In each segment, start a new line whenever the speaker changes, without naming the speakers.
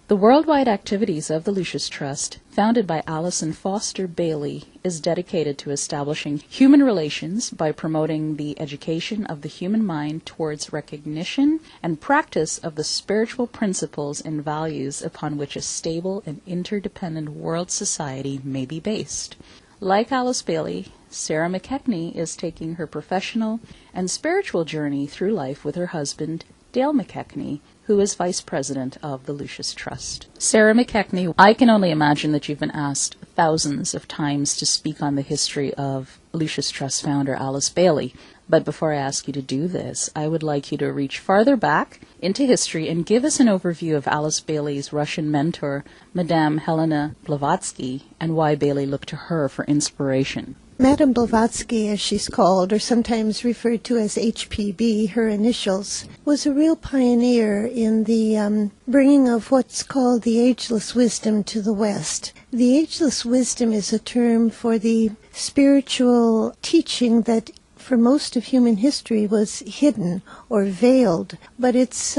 The worldwide activities of the Lucis Trust, founded by Alison Foster Bailey, is dedicated to establishing human relations by promoting the education of the human mind towards recognition and practice of the spiritual principles and values upon which a stable and interdependent world society may be based. Like Alice Bailey, Sarah McKechnie is taking her professional and spiritual journey through life with her husband, Dale McKechnie, who is Vice President of the Lucis Trust. Sarah McKechnie, I can only imagine that you've been asked thousands of times to speak on the history of Lucis Trust founder Alice Bailey. But before I ask you to do this, I would like you to reach farther back into history and give us an overview of Alice Bailey's Russian mentor, Madame Helena Blavatsky, and why Bailey looked to her for inspiration.
Madame Blavatsky, as she's called, or sometimes referred to as HPB, her initials, was a real pioneer in the bringing of what's called the ageless wisdom to the West. The ageless wisdom is a term for the spiritual teaching that for most of human history was hidden or veiled, but it's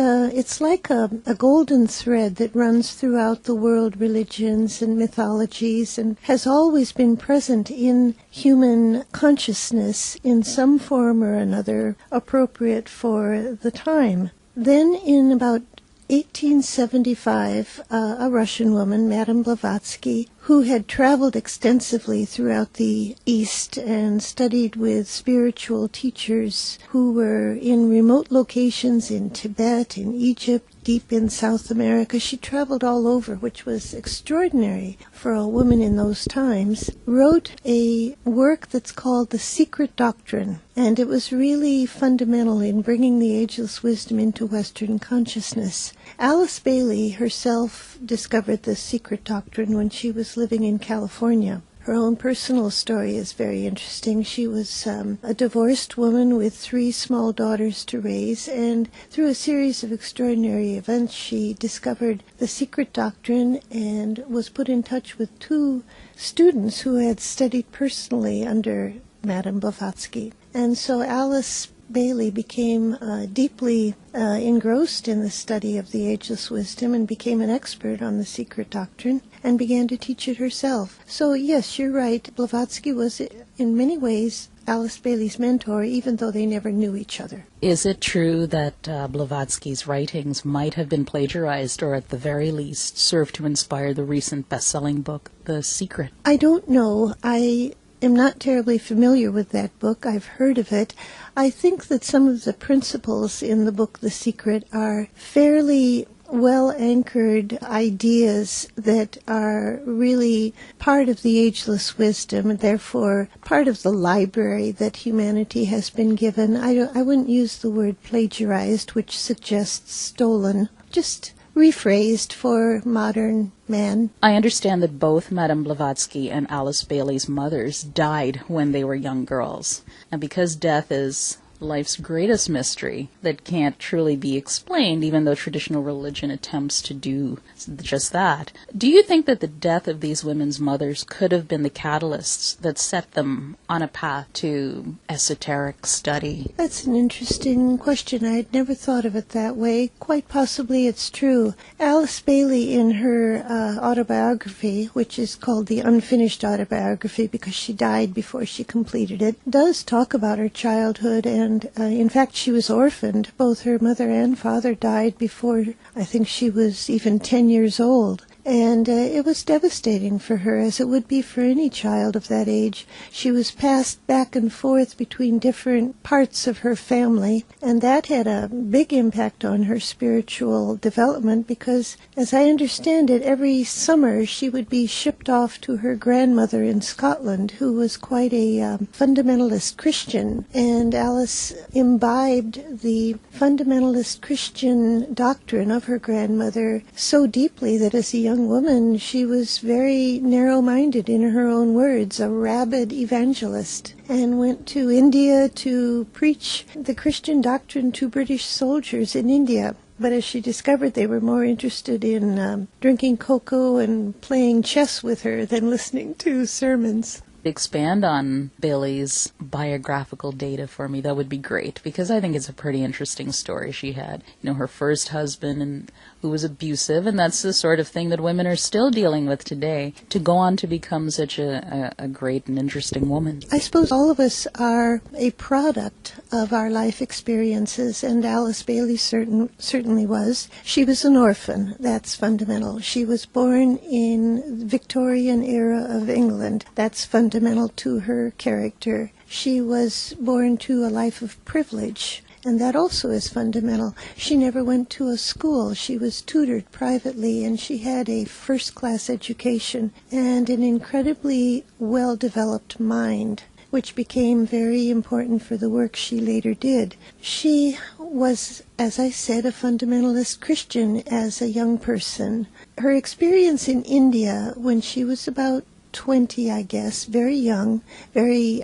like a golden thread that runs throughout the world religions and mythologies and has always been present in human consciousness in some form or another appropriate for the time. Then in about 1875, a Russian woman, Madame Blavatsky, who had traveled extensively throughout the East and studied with spiritual teachers who were in remote locations in Tibet, in Egypt, deep in South America. She traveled all over, which was extraordinary for a woman in those times, wrote a work that's called The Secret Doctrine, and it was really fundamental in bringing the ageless wisdom into Western consciousness. Alice Bailey herself discovered the secret doctrine when she was living in California. Her own personal story is very interesting. She was a divorced woman with 3 small daughters to raise, and through a series of extraordinary events, she discovered the secret doctrine and was put in touch with 2 students who had studied personally under Madame Blavatsky. And so Alice Bailey became deeply engrossed in the study of the ageless wisdom and became an expert on the secret doctrine and began to teach it herself. So yes, you're right. Blavatsky was in many ways Alice Bailey's mentor, even though they never knew each other.
Is it true that Blavatsky's writings might have been plagiarized or at the very least served to inspire the recent best-selling book, The Secret?
I don't know. I am not terribly familiar with that book. I've heard of it. I think that some of the principles in the book The Secret are fairly well-anchored ideas that are really part of the ageless wisdom and therefore part of the library that humanity has been given. I wouldn't use the word plagiarized, which suggests stolen, just rephrased for modern man.
I understand that both Madame Blavatsky and Alice Bailey's mothers died when they were young girls. And because death is life's greatest mystery that can't truly be explained, even though traditional religion attempts to do just that, do you think that the death of these women's mothers could have been the catalysts that set them on a path to esoteric study?
That's an interesting question. I had never thought of it that way. Quite possibly it's true. Alice Bailey, in her autobiography, which is called The Unfinished Autobiography because she died before she completed it, does talk about her childhood, and in fact she was orphaned. Both her mother and father died before I think she was even 10 years old. And it was devastating for her, as it would be for any child of that age. She was passed back and forth between different parts of her family, and that had a big impact on her spiritual development because, as I understand it, every summer she would be shipped off to her grandmother in Scotland, who was quite a fundamentalist Christian, and Alice imbibed the fundamentalist Christian doctrine of her grandmother so deeply that as a young woman, she was very narrow-minded, in her own words, a rabid evangelist, and went to India to preach the Christian doctrine to British soldiers in India. But as she discovered, they were more interested in drinking cocoa and playing chess with her than listening to sermons.
Expand on Bailey's biographical data for me, that would be great, because I think it's a pretty interesting story she had. You know, her first husband, and who was abusive, and that's the sort of thing that women are still dealing with today, to go on to become such a great and interesting woman.
I suppose all of us are a product of our life experiences, and Alice Bailey certainly was. She was an orphan. That's fundamental. She was born in the Victorian era of England. That's fundamental to her character. She was born to a life of privilege, and that also is fundamental. She never went to a school. She was tutored privately, and she had a first-class education and an incredibly well-developed mind, which became very important for the work she later did. She was, as I said, a fundamentalist Christian as a young person. Her experience in India when she was about 20, I guess, very young, very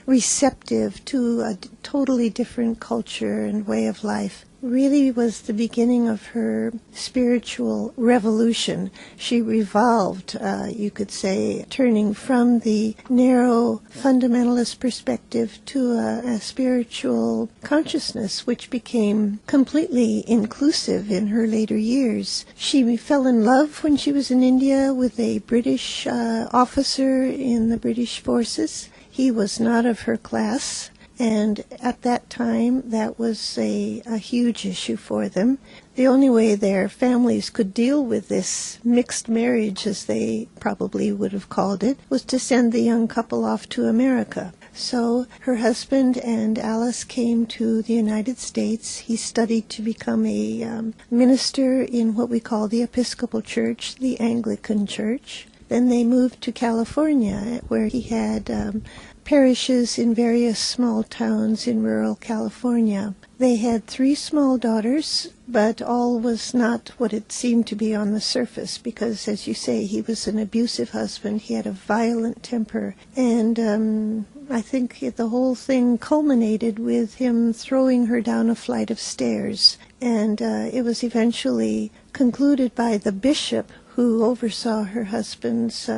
receptive to a totally different culture and way of life, really was the beginning of her spiritual revolution. She revolved, you could say, turning from the narrow fundamentalist perspective to a spiritual consciousness, which became completely inclusive in her later years. She fell in love when she was in India with a British officer in the British forces. He was not of her class, and at that time that was a huge issue for them. The only way their families could deal with this mixed marriage, as they probably would have called it, was to send the young couple off to America. So her husband and Alice came to the United States. He studied to become a minister in what we call the Episcopal Church, the Anglican Church. Then they moved to California, where he had parishes in various small towns in rural California. They had 3 small daughters, but all was not what it seemed to be on the surface, because, as you say, he was an abusive husband. He had a violent temper, and I think the whole thing culminated with him throwing her down a flight of stairs. And it was eventually concluded by the bishop who oversaw her husband's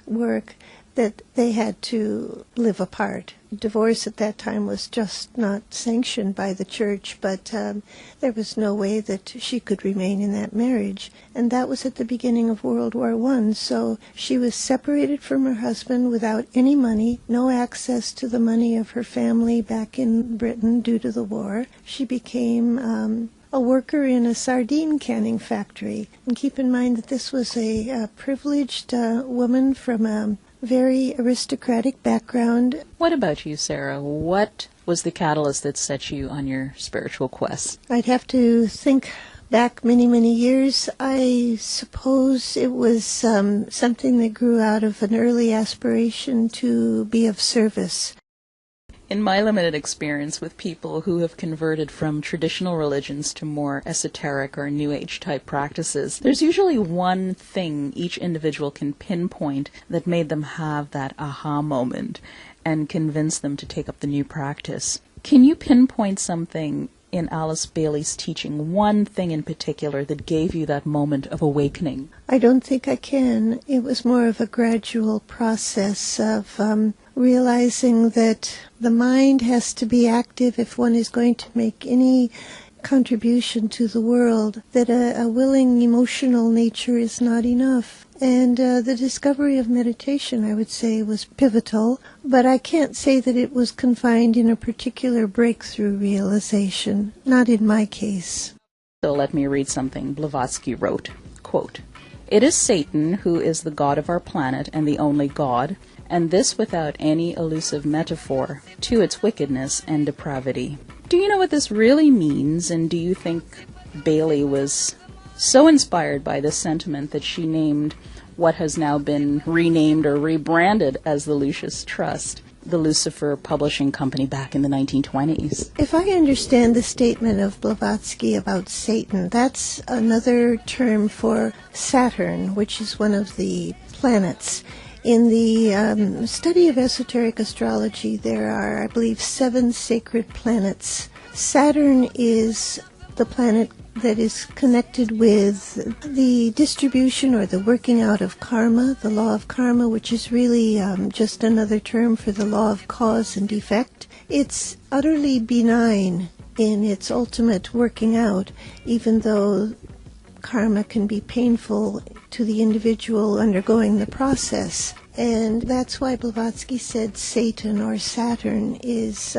work that they had to live apart. Divorce at that time was just not sanctioned by the church, but there was no way that she could remain in that marriage. And that was at the beginning of World War I. So she was separated from her husband without any money, no access to the money of her family back in Britain due to the war. She became a worker in a sardine canning factory. And keep in mind that this was a privileged woman from a very aristocratic background.
What about you, Sarah? What was the catalyst that set you on your spiritual quest?
I'd have to think back many, many years. I suppose it was something that grew out of an early aspiration to be of service.
In my limited experience with people who have converted from traditional religions to more esoteric or New Age type practices, there's usually one thing each individual can pinpoint that made them have that aha moment and convince them to take up the new practice. Can you pinpoint something in Alice Bailey's teaching, one thing in particular that gave you that moment of awakening?
I don't think I can. It was more of a gradual process of realizing that the mind has to be active if one is going to make any contribution to the world, that a willing emotional nature is not enough. And the discovery of meditation, I would say, was pivotal, but I can't say that it was confined in a particular breakthrough realization, not in my case.
So let me read something Blavatsky wrote, quote, "It is Satan who is the god of our planet and the only god, and this without any elusive metaphor to its wickedness and depravity." Do you know what this really means, and do you think Bailey was so inspired by this sentiment that she named what has now been renamed or rebranded as the Lucis Trust, the Lucifer publishing company back in the 1920s?
If I understand the statement of Blavatsky about Satan, that's another term for Saturn, which is one of the planets. In the study of esoteric astrology, there are, I believe, 7 sacred planets. Saturn is the planet that is connected with the distribution or the working out of karma, the law of karma, which is really just another term for the law of cause and effect. It's utterly benign in its ultimate working out, even though karma can be painful to the individual undergoing the process. And that's why Blavatsky said Satan or Saturn is,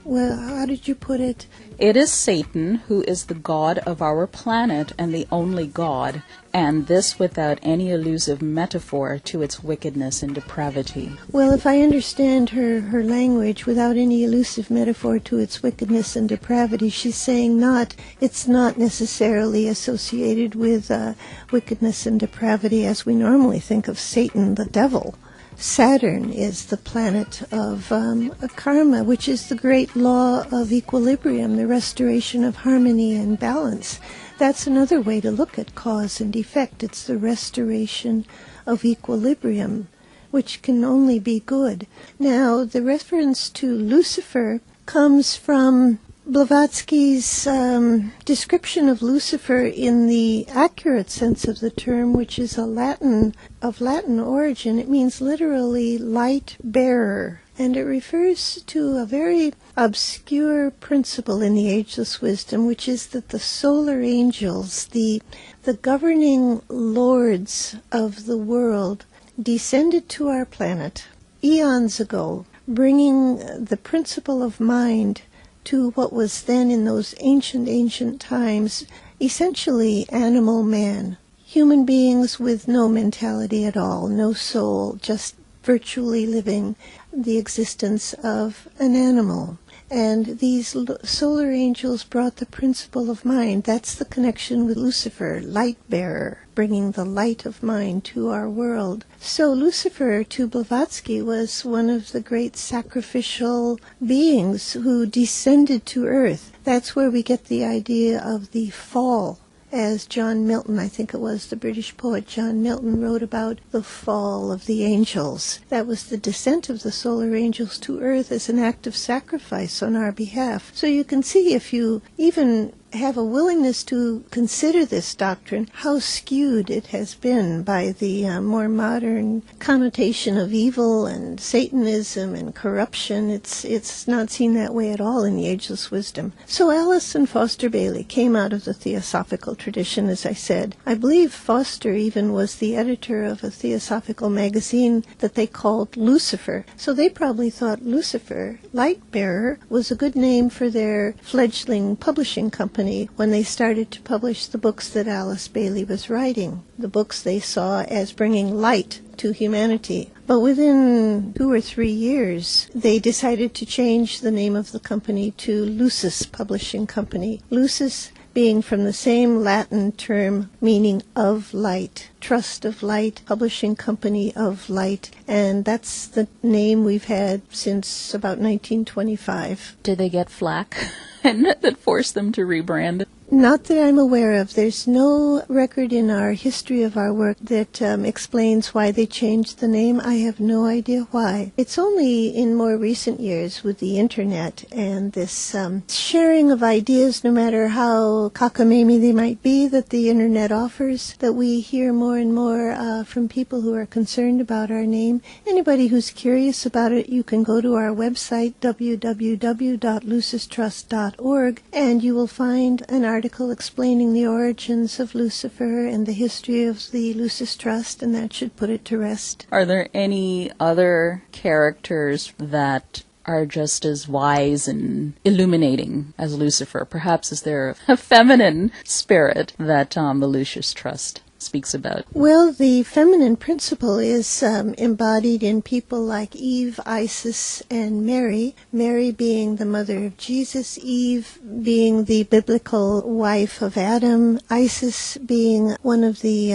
well, how did you put it?
It is Satan who is the god of our planet and the only god, and this without any elusive metaphor to its wickedness and depravity.
Well, if I understand her language, without any elusive metaphor to its wickedness and depravity, she's saying it's not necessarily associated with wickedness and depravity as we normally think of Satan, the devil. Saturn is the planet of karma, which is the great law of equilibrium, the restoration of harmony and balance. That's another way to look at cause and effect. It's the restoration of equilibrium, which can only be good. Now, the reference to Lucifer comes from Blavatsky's description of Lucifer in the accurate sense of the term, which is of Latin origin. It means literally light bearer, and it refers to a very obscure principle in the ageless wisdom, which is that the solar angels, the governing lords of the world, descended to our planet eons ago, bringing the principle of mind to what was then in those ancient times essentially animal man. Human beings with no mentality at all, no soul, just virtually living the existence of an animal. And these solar angels brought the principle of mind. That's the connection with Lucifer, light bearer, bringing the light of mind to our world. So Lucifer, to Blavatsky, was one of the great sacrificial beings who descended to earth. That's where we get the idea of the fall. As John Milton, I think it was the British poet John Milton, wrote about the fall of the angels. That was the descent of the solar angels to earth as an act of sacrifice on our behalf. So you can see, if you even have a willingness to consider this doctrine, how skewed it has been by the more modern connotation of evil and Satanism and corruption. It's not seen that way at all in the ageless wisdom. So Alice and Foster Bailey came out of the theosophical tradition, as I said. I believe Foster even was the editor of a theosophical magazine that they called Lucifer. So they probably thought Lucifer, light bearer, was a good name for their fledgling publishing company when they started to publish the books that Alice Bailey was writing, the books they saw as bringing light to humanity. But within 2 or 3 years, they decided to change the name of the company to Lucis Publishing Company. Lucis being from the same Latin term meaning of light, Trust of Light, Publishing Company of Light, and that's the name we've had since about 1925.
Did they get flack and that forced them to rebrand?
Not that I'm aware of. There's no record in our history of our work that explains why they changed the name. I have no idea why. It's only in more recent years with the internet and this sharing of ideas, no matter how cockamamie they might be, that the internet offers, that we hear more and more from people who are concerned about our name. Anybody who's curious about it, you can go to our website, www.lucistrust.org, and you will find an article explaining the origins of Lucifer and the history of the Lucis Trust, and that should put it to rest.
Are there any other characters that are just as wise and illuminating as Lucifer? Perhaps is there a feminine spirit that the Lucis Trust speaks about?
Well, the feminine principle is embodied in people like Eve, Isis, and Mary. Mary being the mother of Jesus, Eve being the biblical wife of Adam, Isis being one of the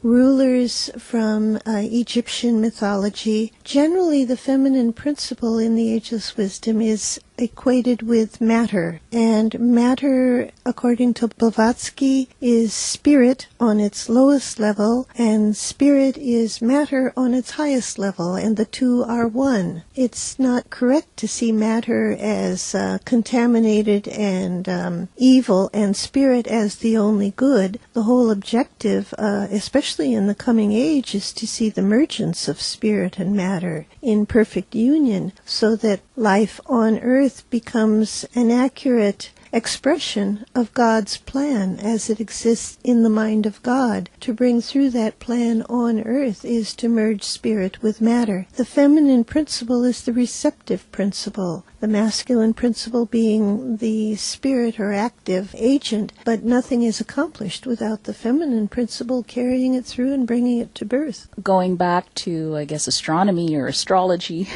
rulers from Egyptian mythology. Generally, the feminine principle in the ageless wisdom is equated with matter, and matter, according to Blavatsky, is spirit on its lowest level, and spirit is matter on its highest level, and the two are one. It's not correct to see matter as contaminated and evil, and spirit as the only good. The whole objective, especially in the coming age, is to see the mergence of spirit and matter in perfect union, so that life on earth becomes an accurate expression of God's plan as it exists in the mind of God. To bring through that plan on earth is to merge spirit with matter. The feminine principle is the receptive principle, the masculine principle being the spirit or active agent, but nothing is accomplished without the feminine principle carrying it through and bringing it to birth.
Going back to, I guess, astronomy or astrology,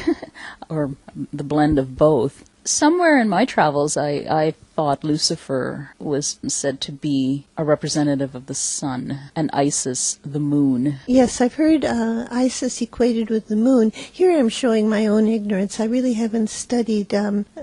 or the blend of both, somewhere in my travels I thought Lucifer was said to be a representative of the sun, and Isis the moon.
Yes, I've heard Isis equated with the moon. Here I'm showing my own ignorance. I really haven't studied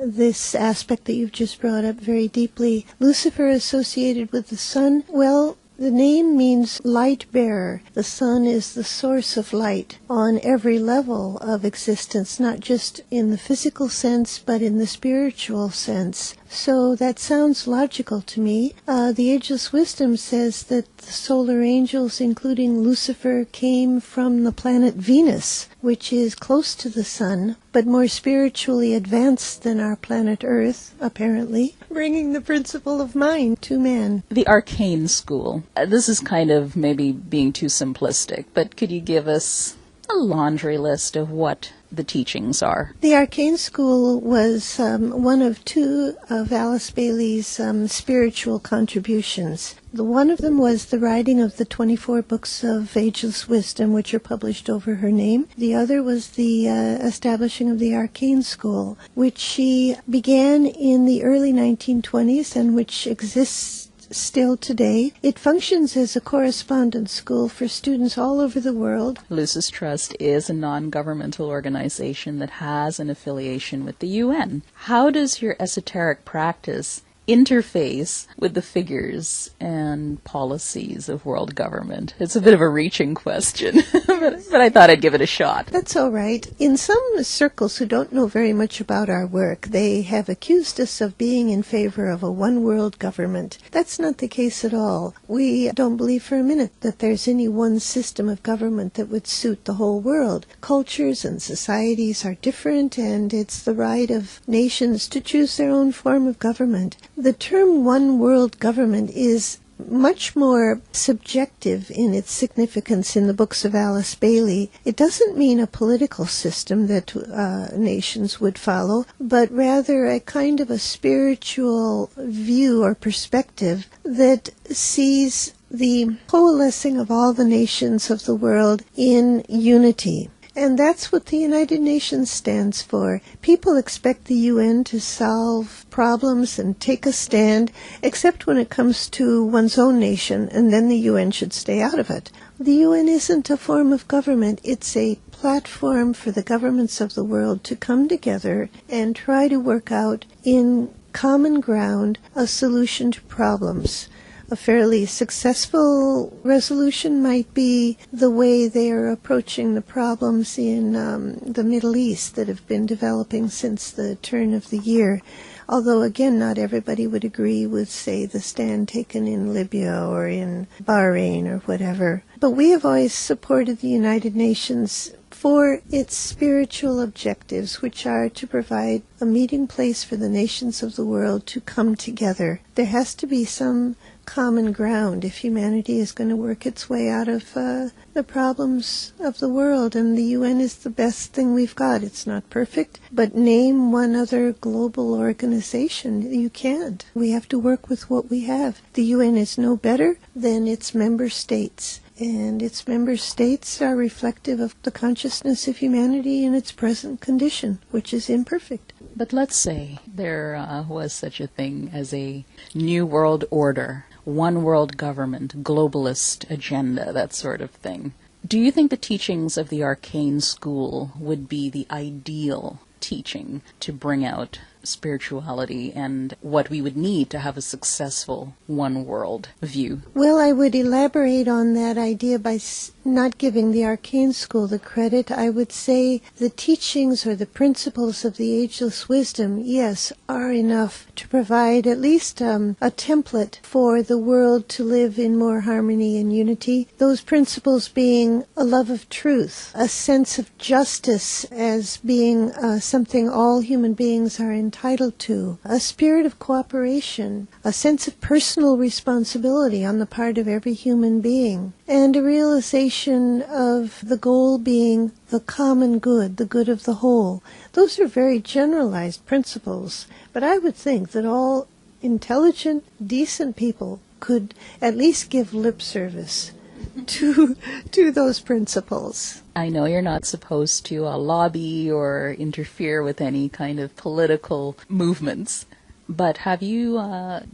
this aspect that you've just brought up very deeply. Lucifer associated with the sun, well, the name means light bearer. The sun is the source of light on every level of existence, not just in the physical sense, but in the spiritual sense. So that sounds logical to me. The Ageless Wisdom says that the solar angels, including Lucifer, came from the planet Venus, which is close to the sun, but more spiritually advanced than our planet Earth, apparently, bringing the principle of mind to man.
The arcane school. This is kind of maybe being too simplistic, but could you give us a laundry list of what the teachings are?
The arcane school was one of two of Alice Bailey's spiritual contributions. One of them was the writing of the 24 books of Ageless Wisdom, which are published over her name. The other was the establishing of the arcane school, which she began in the early 1920s and which exists still today. It functions as a correspondence school for students all over the world.
Lucis Trust is a non-governmental organization that has an affiliation with the UN. How does your esoteric practice interface with the figures and policies of world government? It's a bit of a reaching question, but I thought I'd give it a shot.
That's all right. In some circles who don't know very much about our work, they have accused us of being in favor of a one-world government. That's not the case at all. We don't believe for a minute that there's any one system of government that would suit the whole world. Cultures and societies are different, and it's the right of nations to choose their own form of government. The term one world government is much more subjective in its significance in the books of Alice Bailey. It doesn't mean a political system that nations would follow, but rather a kind of a spiritual view or perspective that sees the coalescing of all the nations of the world in unity. And that's what the United Nations stands for. People expect the UN to solve problems and take a stand, except when it comes to one's own nation, and then the UN should stay out of it. The UN isn't a form of government. It's a platform for the governments of the world to come together and try to work out in common ground a solution to problems. A fairly successful resolution might be the way they are approaching the problems in the Middle East that have been developing since the turn of the year. Although, again, not everybody would agree with, say, the stand taken in Libya or in Bahrain or whatever. But we have always supported the United Nations for its spiritual objectives, which are to provide a meeting place for the nations of the world to come together. There has to be some common ground if humanity is going to work its way out of the problems of the world, and the UN is the best thing we've got. It's not perfect, but name one other global organization. You can't. We have to work with what we have. The UN is no better than its member states, and its member states are reflective of the consciousness of humanity in its present condition, which is imperfect.
But let's say there was such a thing as a new world order, one world government, globalist agenda, that sort of thing. Do you think the teachings of the arcane school would be the ideal teaching to bring out spirituality and what we would need to have a successful one world view?
Well, I would elaborate on that idea by not giving the arcane school the credit, I would say the teachings or the principles of the ageless wisdom, yes, are enough to provide at least a template for the world to live in more harmony and unity. Those principles being a love of truth, a sense of justice as being something all human beings are entitled to, a spirit of cooperation, a sense of personal responsibility on the part of every human being, and a realization of the goal being the common good, the good of the whole. Those are very generalized principles, but I would think that all intelligent, decent people could at least give lip service to those principles.
I know you're not supposed to lobby or interfere with any kind of political movements, but have you,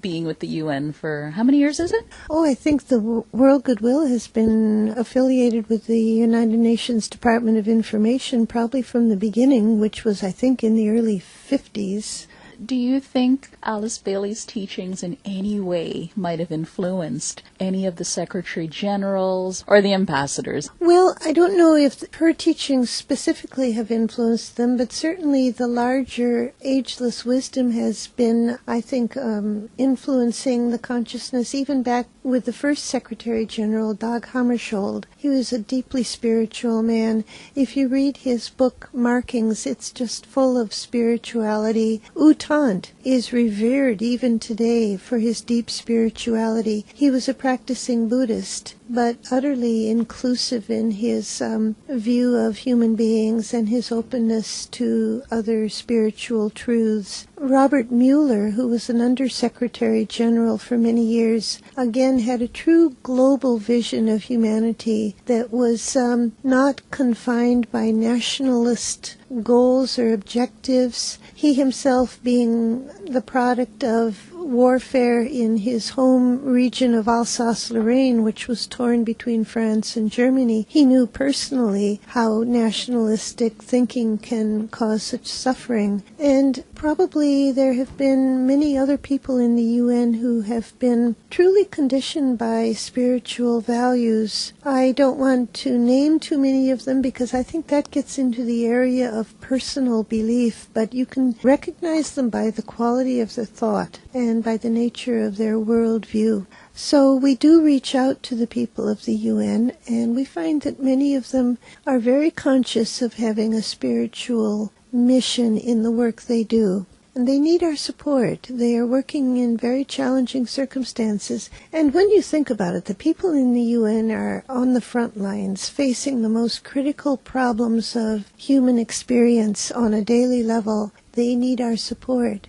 being with the UN for how many years is it?
Oh, I think the World Goodwill has been affiliated with the United Nations Department of Information probably from the beginning, which was, I think, in the early 50s.
Do you think Alice Bailey's teachings in any way might have influenced any of the Secretary Generals or the ambassadors?
Well, I don't know if her teachings specifically have influenced them, but certainly the larger ageless wisdom has been, I think, influencing the consciousness even back with the first Secretary General, Dag Hammarskjöld. He was a deeply spiritual man. If you read his book, Markings, it's just full of spirituality. U Thant is revered even today for his deep spirituality. He was a practicing Buddhist, but utterly inclusive in his view of human beings and his openness to other spiritual truths. Robert Mueller, who was an Undersecretary General for many years, again had a true global vision of humanity that was not confined by nationalist goals or objectives. He himself being the product of warfare in his home region of Alsace-Lorraine, which was torn between France and Germany, he knew personally how nationalistic thinking can cause such suffering. And probably there have been many other people in the UN who have been truly conditioned by spiritual values. I don't want to name too many of them because I think that gets into the area of personal belief, but you can recognize them by the quality of their thought and by the nature of their worldview. So we do reach out to the people of the UN, and we find that many of them are very conscious of having a spiritual mission in the work they do. And they need our support. They are working in very challenging circumstances. And when you think about it, the people in the UN are on the front lines, facing the most critical problems of human experience on a daily level. They need our support.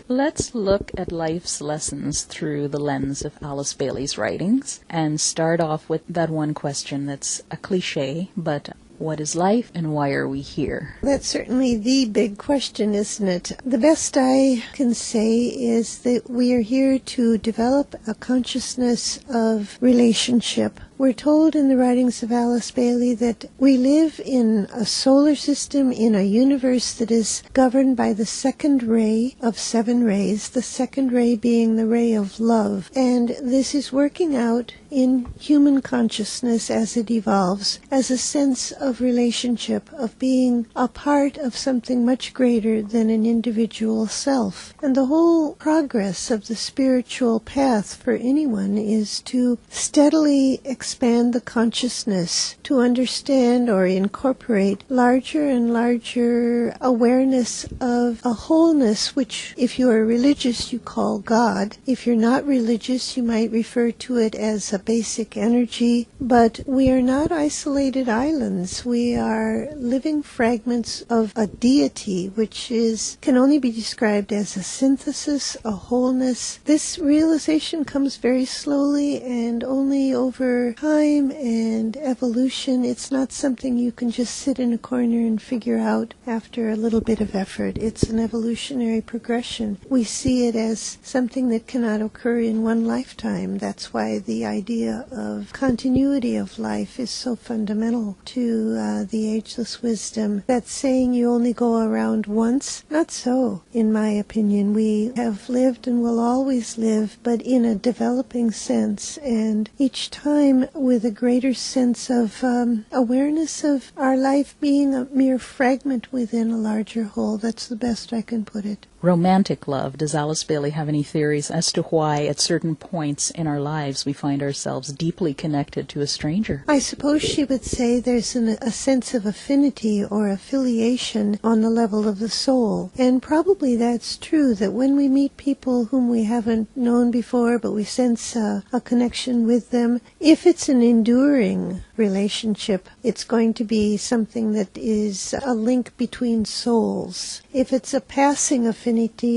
Let's look at life's lessons through the lens of Alice Bailey's writings and start off with that one question that's a cliche, but what is life and why are we here?
That's certainly the big question, isn't it? The best I can say is that we are here to develop a consciousness of relationship. We're told in the writings of Alice Bailey that we live in a solar system, in a universe that is governed by the second ray of 7 rays, the second ray being the ray of love. And this is working out in human consciousness as it evolves, as a sense of relationship, of being a part of something much greater than an individual self. And the whole progress of the spiritual path for anyone is to steadily expand the consciousness, to understand or incorporate larger and larger awareness of a wholeness, which if you are religious you call God. If you're not religious you might refer to it as a basic energy, but we are not isolated islands. We are living fragments of a deity, which can only be described as a synthesis, a wholeness. This realization comes very slowly and only over time and evolution. It's not something you can just sit in a corner and figure out after a little bit of effort. It's an evolutionary progression. We see it as something that cannot occur in one lifetime. That's why the idea of continuity of life is so fundamental to the ageless wisdom. That saying you only go around once, not so, in my opinion. We have lived and will always live, but in a developing sense, and each time with a greater sense of awareness of our life being a mere fragment within a larger whole. That's the best I can put it.
Romantic love. Does Alice Bailey have any theories as to why at certain points in our lives we find ourselves deeply connected to a stranger?
I suppose she would say there's a sense of affinity or affiliation on the level of the soul. And probably that's true, that when we meet people whom we haven't known before, but we sense a connection with them, if it's an enduring relationship, it's going to be something that is a link between souls. If it's a passing affinity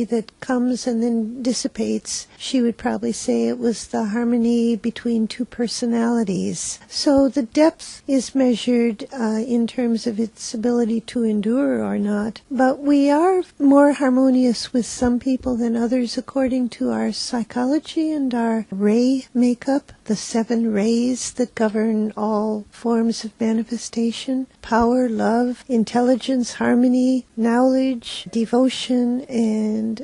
that comes and then dissipates, she would probably say it was the harmony between two personalities. So the depth is measured in terms of its ability to endure or not. But we are more harmonious with some people than others according to our psychology and our ray makeup, the 7 rays that govern all forms of manifestation: power, love, intelligence, harmony, knowledge, devotion, and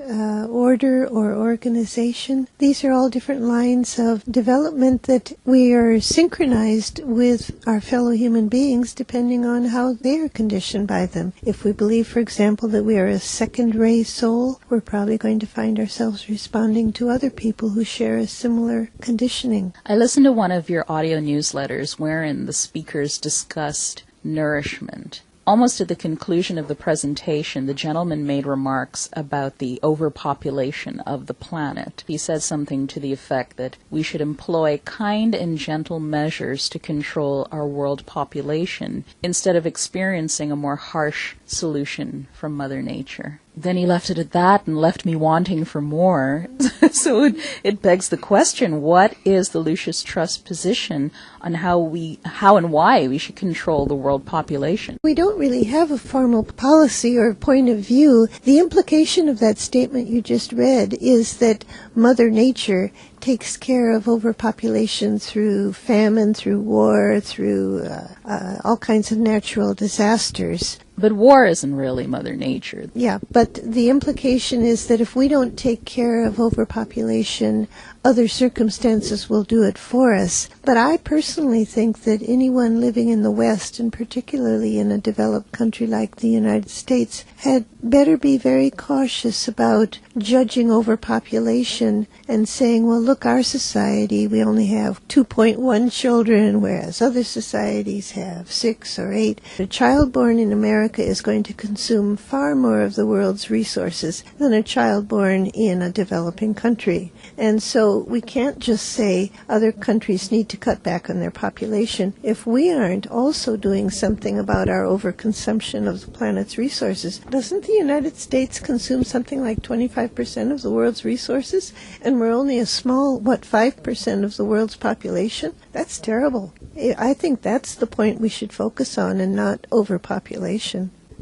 order or organization. These are all different lines of development that we are synchronized with our fellow human beings depending on how they are conditioned by them. If we believe, for example, that we are a second-ray soul, we're probably going to find ourselves responding to other people who share a similar conditioning.
I listened to one of your audio newsletters wherein the speakers discussed nourishment. Almost at the conclusion of the presentation, the gentleman made remarks about the overpopulation of the planet. He said something to the effect that we should employ kind and gentle measures to control our world population instead of experiencing a more harsh solution from Mother Nature. Then he left it at that and left me wanting for more. So it begs the question, what is the Lucis Trust position on how and why we should control the world population?
We don't really have a formal policy or point of view. The implication of that statement you just read is that Mother Nature takes care of overpopulation through famine, through war, through all kinds of natural disasters.
But war isn't really Mother Nature.
Yeah, but the implication is that if we don't take care of overpopulation, other circumstances will do it for us. But I personally think that anyone living in the West, and particularly in a developed country like the United States, had better be very cautious about judging overpopulation and saying, well, look, our society, we only have 2.1 children, whereas other societies have 6 or 8. A child born in America is going to consume far more of the world's resources than a child born in a developing country. And so we can't just say other countries need to cut back on their population if we aren't also doing something about our overconsumption of the planet's resources. Doesn't the United States consume something like 25% of the world's resources? And we're only a small, 5% of the world's population? That's terrible. I think that's the point we should focus on and not overpopulation.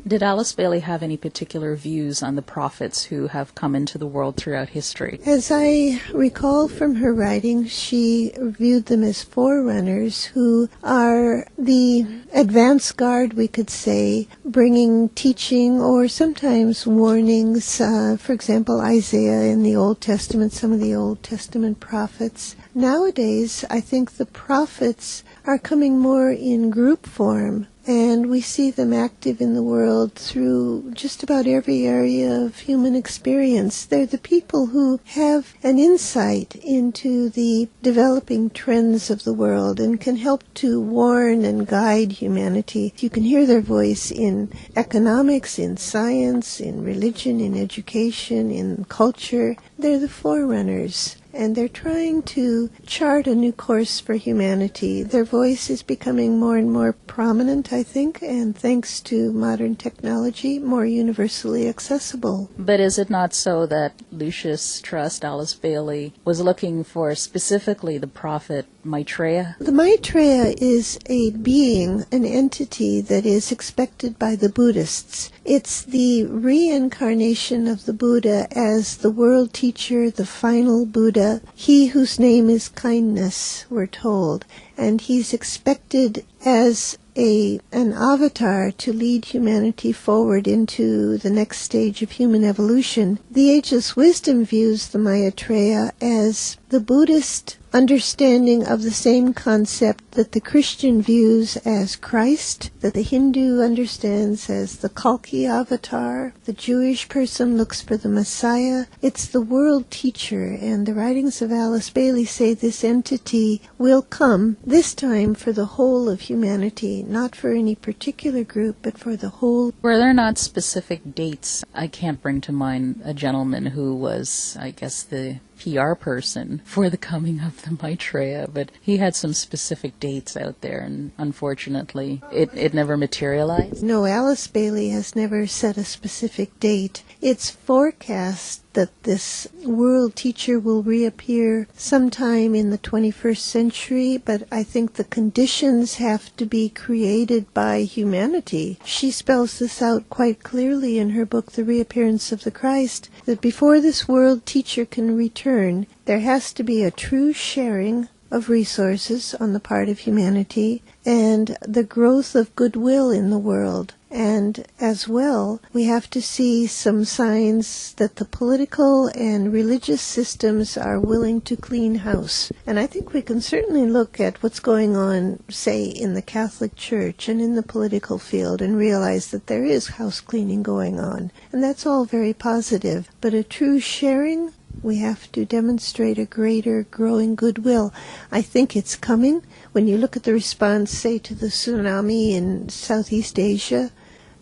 Did Alice Bailey have any particular views on the prophets who have come into the world throughout history?
As I recall from her writings, she viewed them as forerunners who are the advance guard, we could say, bringing teaching or sometimes warnings. For example, Isaiah in the Old Testament, some of the Old Testament prophets. Nowadays, I think the prophets are coming more in group form, and we see them active in the world through just about every area of human experience. They're the people who have an insight into the developing trends of the world and can help to warn and guide humanity. You can hear their voice in economics, in science, in religion, in education, in culture. They're the forerunners. And they're trying to chart a new course for humanity. Their voice is becoming more and more prominent, I think, and thanks to modern technology, more universally accessible.
But is it not so that Lucis Trust, Alice Bailey, was looking for specifically the prophet Maitreya?
The Maitreya is a being, an entity that is expected by the Buddhists. It's the reincarnation of the Buddha as the world teacher, the final Buddha, he whose name is kindness, we're told. and he's expected as an avatar to lead humanity forward into the next stage of human evolution. The Ageless Wisdom views the Maitreya as the Buddhist understanding of the same concept that the Christian views as Christ, that the Hindu understands as the Kalki avatar, the Jewish person looks for the Messiah. It's the world teacher, and the writings of Alice Bailey say this entity will come, this time for the whole of humanity, not for any particular group, but for the whole.
Were there not specific dates? I can't bring to mind a gentleman who was, I guess, the PR person for the coming of the Maitreya, but he had some specific dates out there, and unfortunately it never materialized.
No, Alice Bailey has never set a specific date. It's forecast that this world teacher will reappear sometime in the 21st century, but I think the conditions have to be created by humanity. She spells this out quite clearly in her book, The Reappearance of the Christ, that before this world teacher can return, there has to be a true sharing of resources on the part of humanity and the growth of goodwill in the world. And as well, we have to see some signs that the political and religious systems are willing to clean house. And I think we can certainly look at what's going on, say, in the Catholic Church and in the political field and realize that there is house cleaning going on. And that's all very positive. But a true sharing, we have to demonstrate a greater growing goodwill. I think it's coming. When you look at the response, say, to the tsunami in Southeast Asia,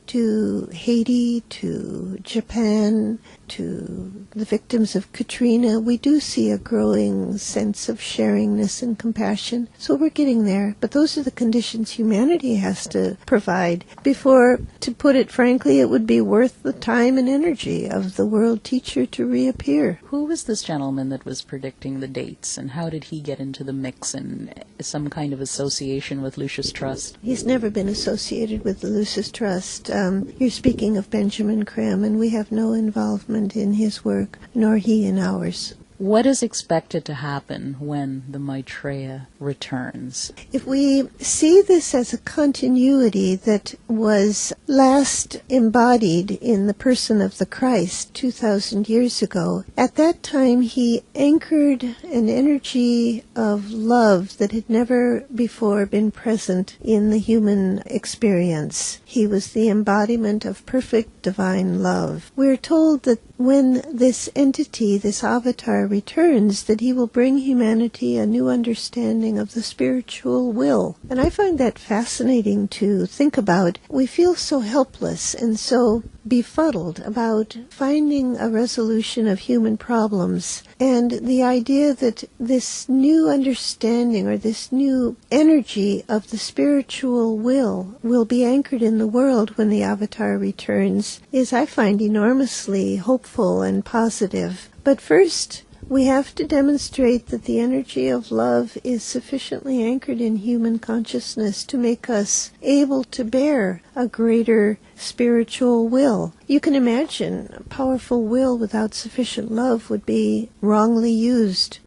to Haiti, to Japan, to the victims of Katrina, we do see a growing sense of sharingness and compassion. So we're getting there. But those are the conditions humanity has to provide before, to put it frankly, it would be worth the time and energy of the world teacher to reappear.
Who was this gentleman that was predicting the dates, and how did he get into the mix and some kind of association with Lucis Trust?
He's never been associated with the Lucis Trust. You're speaking of Benjamin Krem, and we have no involvement in his work, nor he in ours.
What is expected to happen when the Maitreya returns?
If we see this as a continuity that was last embodied in the person of the Christ 2,000 years ago, at that time he anchored an energy of love that had never before been present in the human experience. He was the embodiment of perfect divine love. We're told that when this entity, this avatar, returns, that he will bring humanity a new understanding of the spiritual will. And I find that fascinating to think about. We feel so helpless and so befuddled about finding a resolution of human problems. And the idea that this new understanding or this new energy of the spiritual will be anchored in the world when the avatar returns is, I find, enormously hopeful and positive. But first, we have to demonstrate that the energy of love is sufficiently anchored in human consciousness to make us able to bear a greater spiritual will. You can imagine a powerful will without sufficient love would be wrongly used.